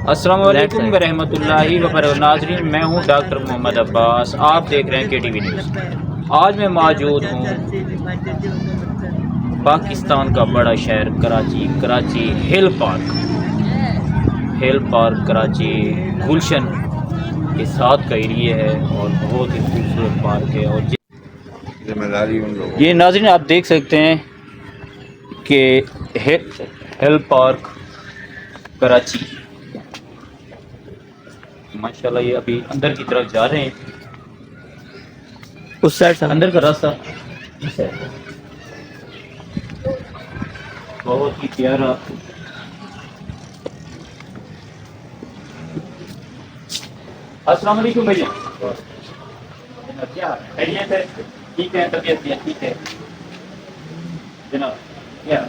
अस्सलाम वालेकुम वरहमतुल्लाहि वबरकातुहू। नाज़रीन, मैं हूँ डॉक्टर मोहम्मद अब्बास। आप देख रहे हैं KTV न्यूज़। आज मैं मौजूद हूँ पाकिस्तान का बड़ा शहर कराची हिल पार्क कराची गुलशन के साथ का एरिया है और बहुत ही खूबसूरत पार्क है। और जिम्मेदारी उन लोगों ये नाज़रीन आप देख सकते हैं कि हिल पार्क कराची, माशाल्लाह ये अभी अंदर की तरफ जा रहे हैं। उस साइड से अंदर का रास्ता इस है। बहुत ही प्यारा अस्सलाम वालेकुम भैया। क्या खैरियत है? ठीक है, तबीयत भी ठीक है जनाब। क्या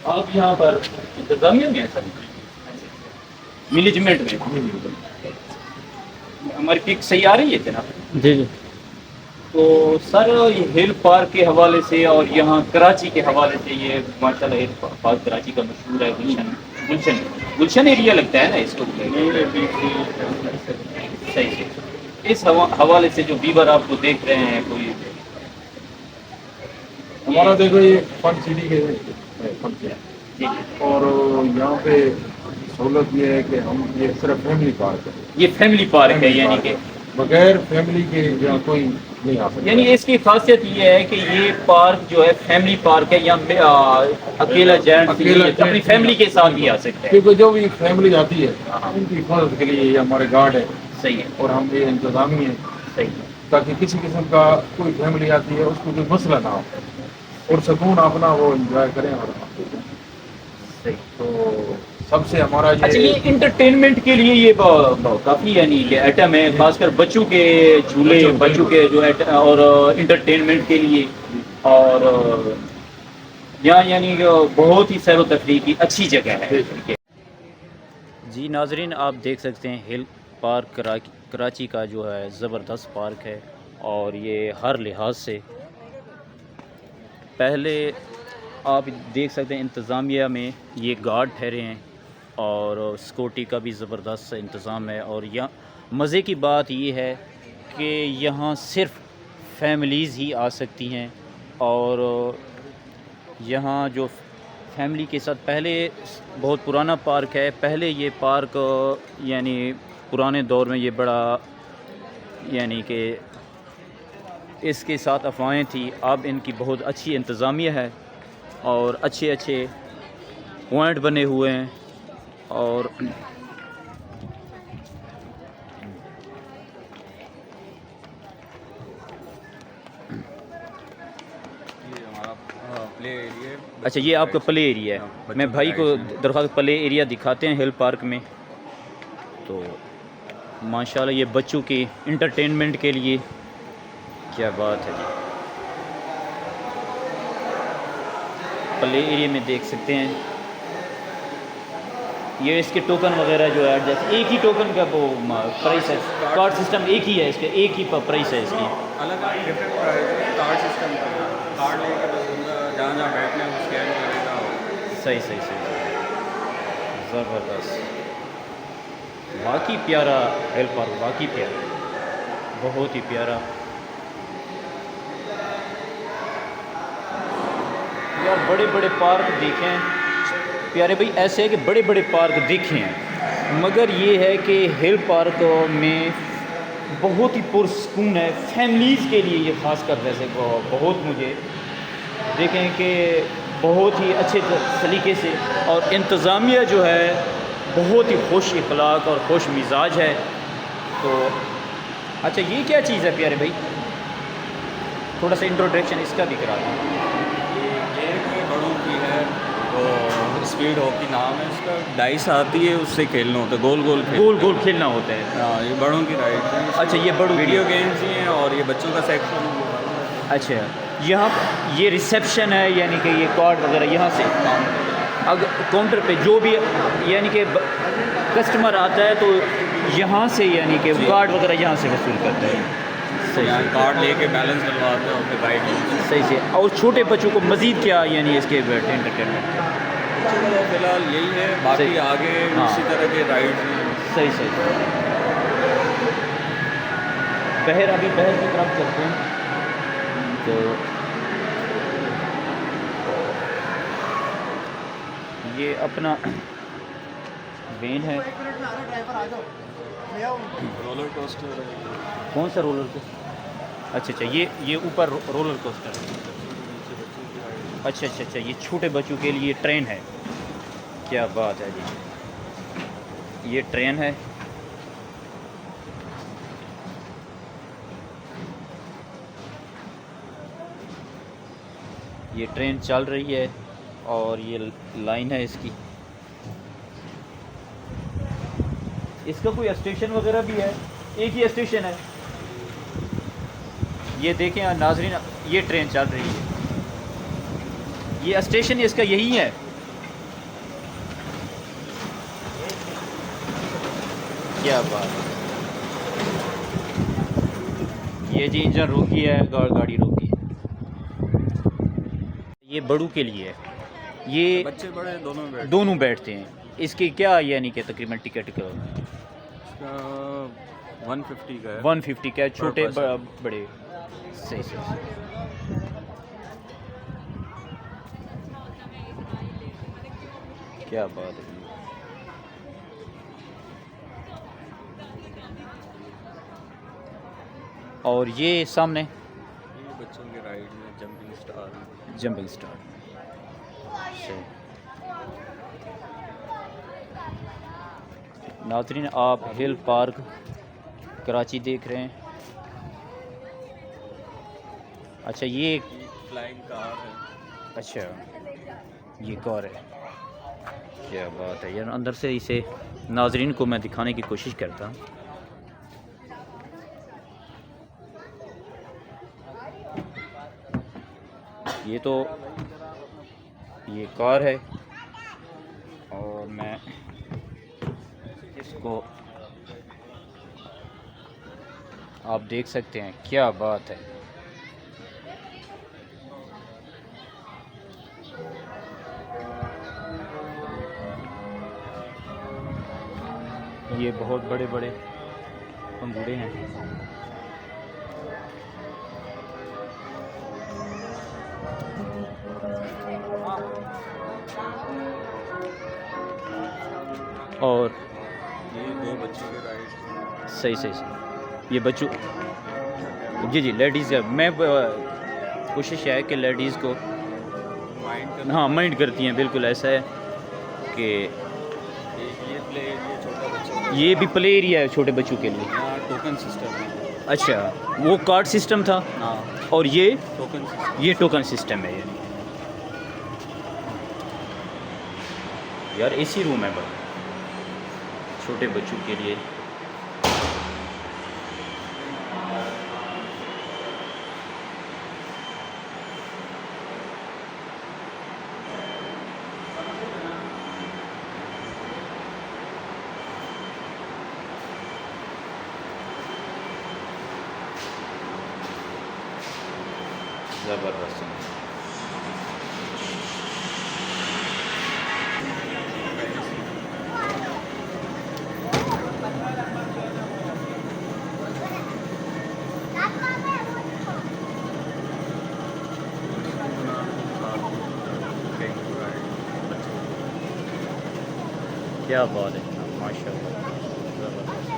आप यहाँ पर इंतजामिया में हैं सर? मैनेजमेंट में हमारी पिक सही आ रही है जनाब? जी जी। तो सर ये हिल पार्क के हवाले से और यहाँ कराची के हवाले से, ये माशाल्लाह हिल पार्क कराची का मशहूर है। गुलशन गुलशन एरिया लगता है ना इसको? सही से इस हवाले से जो बीवर आपको देख रहे हैं, कोई हमारा देखो ये फन सिटी के फन जी, और यहाँ पे सहूलत ये है कि हम ये सिर्फ फैमिली पार्क है। ये फैमिली पार्क है, यानी कि बगैर फैमिली के यहाँ कोई नहीं आ सकता। यानी इसकी खासियत ये है कि ये पार्क जो है फैमिली पार्क है। यहाँ अकेला जेंट्स अपनी फैमिली के साथ भी आ सकते हैं। क्योंकि जो भी फैमिली आती है उनकी हिफाजत के लिए ये हमारे गार्ड है। सही है, और हम ये इंतजामी है सही है, ताकि किसी किस्म का कोई फैमिली आती है उसको कोई मसला ना हो और सुकून अपना वो एंजॉय करें। और सही। तो सबसे हमारा अच्छा, ये इंटरटेनमेंट के लिए ये काफ़ी यानी कि आइटम है, खासकर बच्चों के झूले, बच्चों के जो और इंटरटेनमेंट के लिए। और यहाँ यानी कि बहुत ही सैर व तफरीह की अच्छी जगह है। जी नाजरीन, आप देख सकते हैं हिल पार्क कराची का जो है ज़बरदस्त पार्क है। और ये हर लिहाज से पहले आप देख सकते हैं इंतज़ामिया में ये गार्ड ठहरे हैं और सिक्योरिटी का भी ज़बरदस्त इंतज़ाम है। और यहाँ मज़े की बात ये है कि यहाँ सिर्फ फैमिलीज़ ही आ सकती हैं। और यहाँ जो फैमिली के साथ, पहले बहुत पुराना पार्क है, पहले ये पार्क यानी पुराने दौर में ये बड़ा यानी कि इसके साथ अफवाहें थी। अब इनकी बहुत अच्छी इंतज़ामिया है और अच्छे अच्छे पॉइंट बने हुए हैं। और अच्छा, ये आपका प्ले एरिया है। मैं भाई को दरख्वास्त प्ले एरिया दिखाते हैं हिल पार्क में। तो माशाल्लाह ये बच्चों के इंटरटेनमेंट के लिए क्या बात है जी। प्ले एरिया में देख सकते हैं ये इसके टोकन वगैरह जो है एडजस्ट, एक ही टोकन का वो प्राइस है। कार्ड सिस्टम एक ही है इसके, एक ही प्राइस है इसकी। अलग डिफरेंट प्राइस है कार्ड सिस्टम का। कार्ड लेके बस बंदा जहाँ जहाँ बैठना है स्कैन करेगा। सही सही सही, ज़बरदस्त, वाकई प्यारा हिल पार्क, वाकई प्यारा, बहुत ही प्यारा। यार बड़े बड़े पार्क देखें प्यारे भाई, ऐसे है कि बड़े बड़े पार्क देखे हैं, मगर ये है कि हिल पार्क में बहुत ही पुरसकून है फैमिलीज़ के लिए। ये ख़ास कर वैसे बहुत मुझे देखें कि बहुत ही अच्छे तरीके से, और इंतज़ामिया जो है बहुत ही खुश इखलाक और खुश मिजाज है। तो अच्छा, ये क्या चीज़ है प्यारे भाई? थोड़ा सा इंट्रोडक्शन इसका भी करा दें। ये गेम है, बड़ों की है, तो स्पीड हॉकी नाम है इसका। डाइस आती है, उससे खेलना होता है, गोल गोल गोल गोल खेलना होता है। हाँ, ये बड़ों की राइड है। अच्छा, ये बड़ों की। वीडियो गेम्स ही हैं और ये बच्चों का सेक्शन है। अच्छा, यहाँ ये रिसेप्शन है, यानी कि ये कार्ड वगैरह यहाँ से अगर काउंटर पे जो भी यानी कि कस्टमर आता है तो यहाँ से यानी कि कार्ड वगैरह यहाँ से वसूल करते हैं। सही यहाँ से, कार्ड लेके बैलेंस डलवाते हैं और फिर राइड। सही से। और छोटे बच्चों को मज़ीद क्या यानी इसके एंटरटेनमेंट? फिलहाल यही है, बाकी सही। आगे हाँ। इसी तरह के राइड्स सही सही सही। अभी बहर की तरफ चलते हैं। तो ये अपना वेन है। रोलर कोस्टर कौन सा रोलर कोस्टर? अच्छा, ये ऊपर रोलर कोस्टर है। अच्छा, ये छोटे बच्चों के लिए ट्रेन है। क्या बात है जी, ये ट्रेन है। ये ट्रेन चल रही है और ये लाइन है इसकी। इसका कोई स्टेशन वगैरह भी है? एक ही स्टेशन है। ये देखें नाजरीन, ये ट्रेन चल रही है। ये स्टेशन इसका यही है। क्या बात है। ये जी इंजन रोकी है, गाड़ी रोकी है। ये बड़ों के लिए है। ये बच्चे बड़े दोनों बैठते हैं। इसकी क्या यानी कि तकरीबन टिकट का? इसका 150 का है। 150 का है, छोटे Per person। बड़े। सही। क्या बात है। और ये सामने ये बच्चों के राइड में जंपिंग स्टार। सही। नाज़रीन, आप हिल पार्क कराची देख रहे हैं। अच्छा, ये फ्लाइंग कार है। अच्छा, ये कार है। क्या बात है यार। अंदर से इसे नाज़रीन को मैं दिखाने की कोशिश करता हूँ। ये कार है और मैं इसको आप देख सकते हैं। क्या बात है। ये बहुत बड़े बड़े पंगूड़े हैं। और ये 2 बच्चों के राइड। सही। ये बच्चों जी लेडीज़ है। मैं कोशिश है कि लेडीज़ को माइंड करती हैं। बिल्कुल ऐसा है कि ये छोटा बच्चा। ये भी प्ले एरिया है छोटे बच्चों के लिए। यहाँ टोकन सिस्टम है। अच्छा, वो कार्ड सिस्टम था हाँ, और ये टोकन सिस्टम। टोकन सिस्टम है। यार एसी रूम है बस छोटे बच्चों के लिए। ज़बरदस्त। क्या बात है, माशाल्लाह। ज़बरदस्त।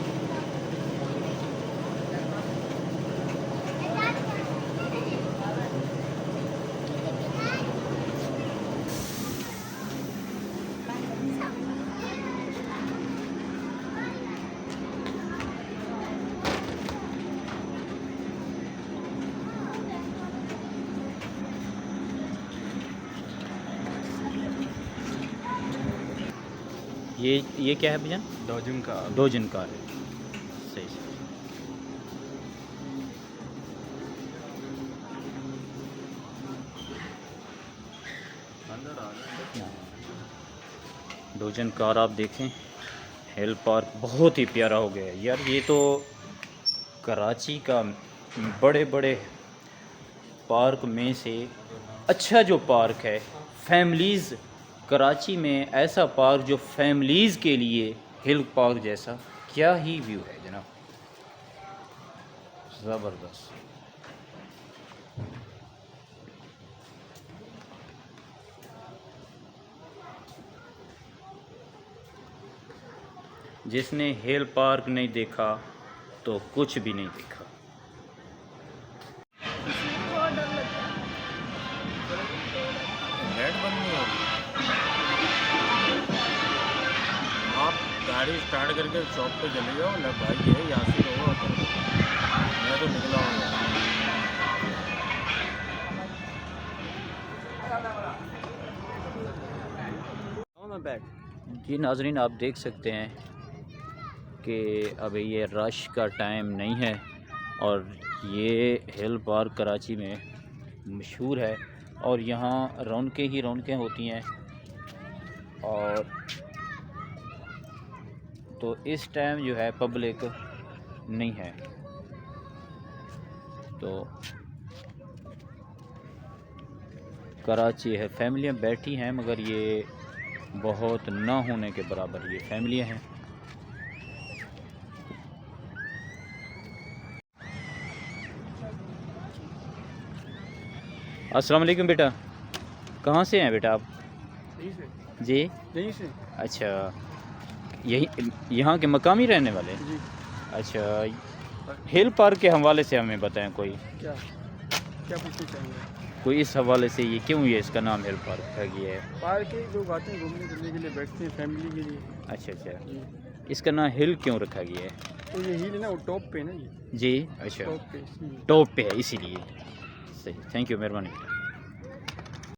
ये क्या है भैया? डॉजिंग का। 2 जन कार है। सही। अंदर आ रहा है। 2 जन कार आप देखें। हिल पार्क बहुत ही प्यारा हो गया है यार। ये तो कराची का बड़े बड़े पार्क में से अच्छा जो पार्क है। फैमिलीज़, कराची में ऐसा पार्क जो फैमिलीज़ के लिए हिल पार्क जैसा। क्या ही व्यू है जनाब, ज़बरदस्त। जिसने हिल पार्क नहीं देखा तो कुछ भी नहीं देखा। बहुत डर लगता है। नेट बंद नहीं होगी। आप गाड़ी स्टार्ट करके शॉप पे चले जाओ, ले भाई ये यहाँ से रहो, मैं तो निकला हूँ। जी नाजरीन, आप देख सकते हैं कि अभी ये रश का टाइम नहीं है और ये हिल पार्क कराची में मशहूर है और यहाँ रौनकें ही रौनकें होती हैं। और तो इस टाइम जो है पब्लिक नहीं है, तो कराची है, फैमिलियाँ बैठी हैं, मगर ये बहुत ना होने के बराबर ये फैमिलियाँ हैं। अस्सलाम वालेकुम बेटा, कहाँ से हैं बेटा आप? जी यहीं से अच्छा, यही यहाँ के मकामी रहने वाले? जी। अच्छा, हिल पार्क के हवाले से हमें बताएं कोई, क्या क्या पूछना चाहेंगे? कोई इस हवाले से ये क्यों ये इसका नाम हिल पार्क रखा गया है? पार्क के लोग आते हैं घूमने फिरने के लिए, बैठते हैं फैमिली के लिए। अच्छा अच्छा, जी। इसका नाम हिल क्यों रखा गया है? तो ये हिल है ना, वो टॉप पे है ना, ये जी अच्छा, टॉप पे इसलिए। टॉप पे है इसीलिए। सही, थैंक यू, मेहरबानी।